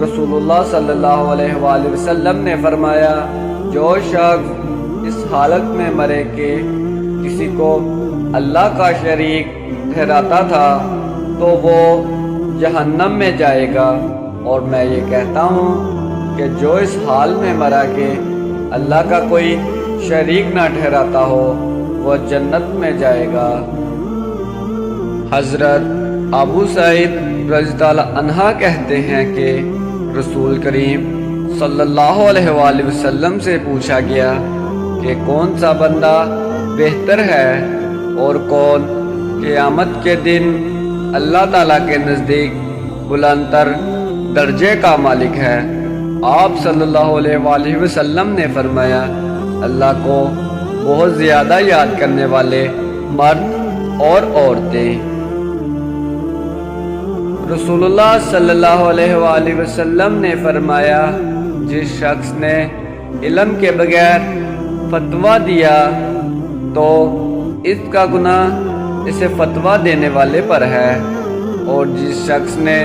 رسول اللہ صلی اللہ علیہ وآلہ وسلم نے فرمایا، جو شخص اس حالت میں مرے کہ کسی کو اللہ کا شریک ٹھہراتا تھا تو وہ جہنم میں جائے گا، اور میں یہ کہتا ہوں کہ جو اس حال میں مرا کہ اللہ کا کوئی شریک نہ ٹھہراتا ہو وہ جنت میں جائے گا۔ حضرت ابو سعید رضی اللہ عنہ کہتے ہیں کہ رسول کریم صلی اللہ علیہ وآلہ وسلم سے پوچھا گیا کہ کون سا بندہ بہتر ہے اور کون قیامت کے دن اللہ تعالیٰ کے نزدیک بلند تر درجے کا مالک ہے۔ آپ صلی اللہ علیہ وآلہ وسلم نے فرمایا، اللہ کو بہت زیادہ یاد کرنے والے مرد اور عورتیں۔ رسول اللہ صلی اللہ علیہ وآلہ وسلم نے فرمایا، جس شخص نے علم کے بغیر فتویٰ دیا تو اس کا گناہ اسے فتویٰ دینے والے پر ہے، اور جس شخص نے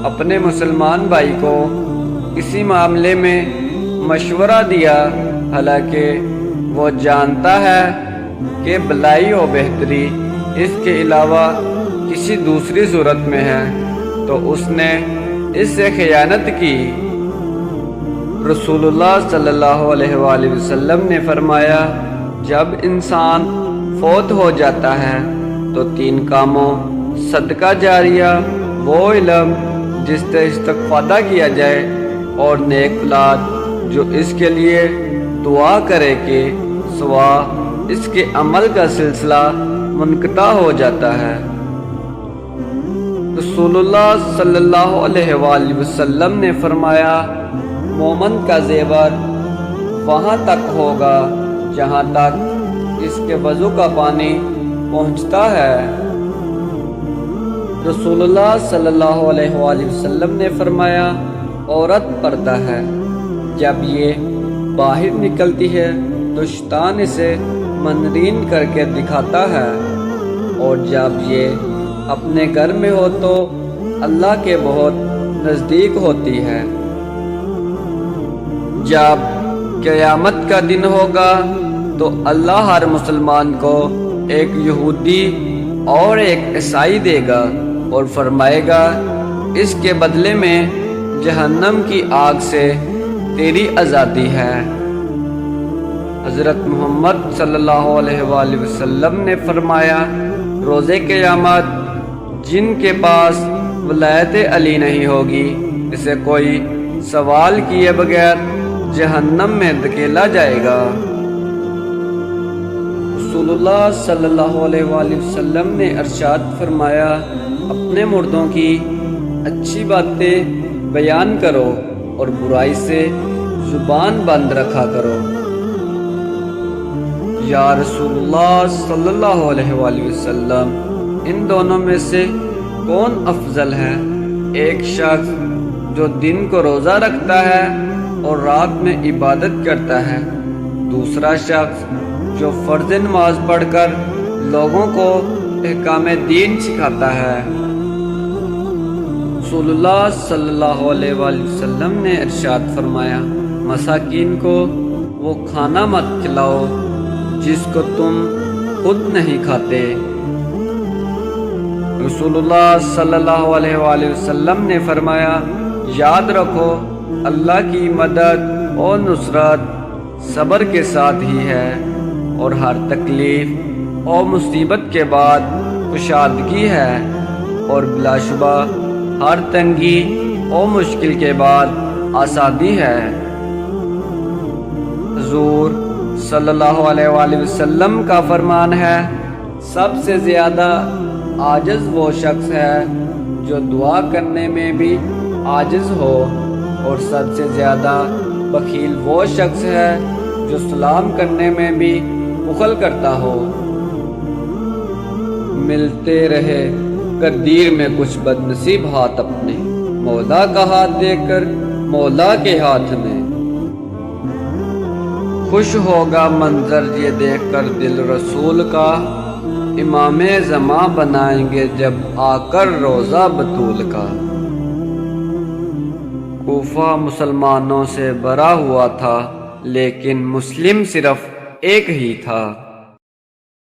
اپنے مسلمان بھائی کو کسی معاملے میں مشورہ دیا حالانکہ وہ جانتا ہے کہ بھلائی و بہتری اس کے علاوہ کسی دوسری صورت میں ہے تو اس نے اس سے خیانت کی۔ رسول اللہ صلی اللہ علیہ وآلہ وسلم نے فرمایا، جب انسان فوت ہو جاتا ہے تو 3 کاموں صدقہ جاریہ، وہ علم جس سے استفادہ کیا جائے، اور نیک اولاد جو اس کے لیے دعا کرے کہ سوا اس کے عمل کا سلسلہ منقطع ہو جاتا ہے۔ رسول اللہ صلی اللہ علیہ وآلہ وسلم نے فرمایا، مومن کا زیور وہاں تک ہوگا جہاں تک اس کے وضو کا پانی پہنچتا ہے۔ رسول اللہ صلی اللہ علیہ وآلہ وسلم نے فرمایا، عورت پردہ ہے، جب یہ باہر نکلتی ہے تو شیطان اسے منرین کر کے دکھاتا ہے، اور جب یہ اپنے گھر میں ہو تو اللہ کے بہت نزدیک ہوتی ہے۔ جب قیامت کا دن ہوگا تو اللہ ہر مسلمان کو ایک یہودی اور ایک عیسائی دے گا اور فرمائے گا، اس کے بدلے میں جہنم کی آگ سے تیری آزادی ہے۔ حضرت محمد صلی اللہ علیہ وآلہ وسلم نے فرمایا، روز قیامت جن کے پاس ولایت علی نہیں ہوگی اسے کوئی سوال کیے بغیر جہنم میں دھکیلا جائے گا۔ رسول اللہ صلی اللہ علیہ وآلہ وسلم نے ارشاد فرمایا، اپنے مردوں کی اچھی باتیں بیان کرو اور برائی سے زبان بند رکھا کرو۔ یا رسول اللہ صلی اللہ علیہ وآلہ وسلم، ان دونوں میں سے کون افضل ہے؟ ایک شخص جو دن کو روزہ رکھتا ہے اور رات میں عبادت کرتا ہے، دوسرا شخص جو فرض نماز پڑھ کر لوگوں کو احکام دین سکھاتا ہے۔ رسول اللہ صلی اللہ علیہ وآلہ وسلم نے ارشاد فرمایا، مساکین کو وہ کھانا مت کھلاؤ جس کو تم خود نہیں کھاتے۔ رسول اللہ صلی اللہ علیہ وآلہ وسلم نے فرمایا، یاد رکھو اللہ کی مدد اور نصرت صبر کے ساتھ ہی ہے، اور ہر تکلیف اور مصیبت کے بعد کشادگی ہے، اور بلا شبہ ہر تنگی اور مشکل کے بعد آسانی ہے۔ حضور صلی اللہ علیہ وآلہ وسلم کا فرمان ہے، سب سے زیادہ عاجز وہ شخص ہے جو دعا کرنے میں بھی عاجز ہو، اور سب سے زیادہ بخیل وہ شخص ہے جو سلام کرنے میں بھی بخل کرتا ہو۔ ملتے رہے قدیر میں کچھ بد نصیب ہاتھ اپنے، مولا کا ہاتھ دے کر مولا کے ہاتھ میں۔ خوش ہوگا منظر یہ دیکھ کر دل رسول کا، امام زماں بنائیں گے جب آ کر روزہ بطول کا۔ کوفہ مسلمانوں سے بھرا ہوا تھا لیکن مسلم صرف ایک ہی تھا۔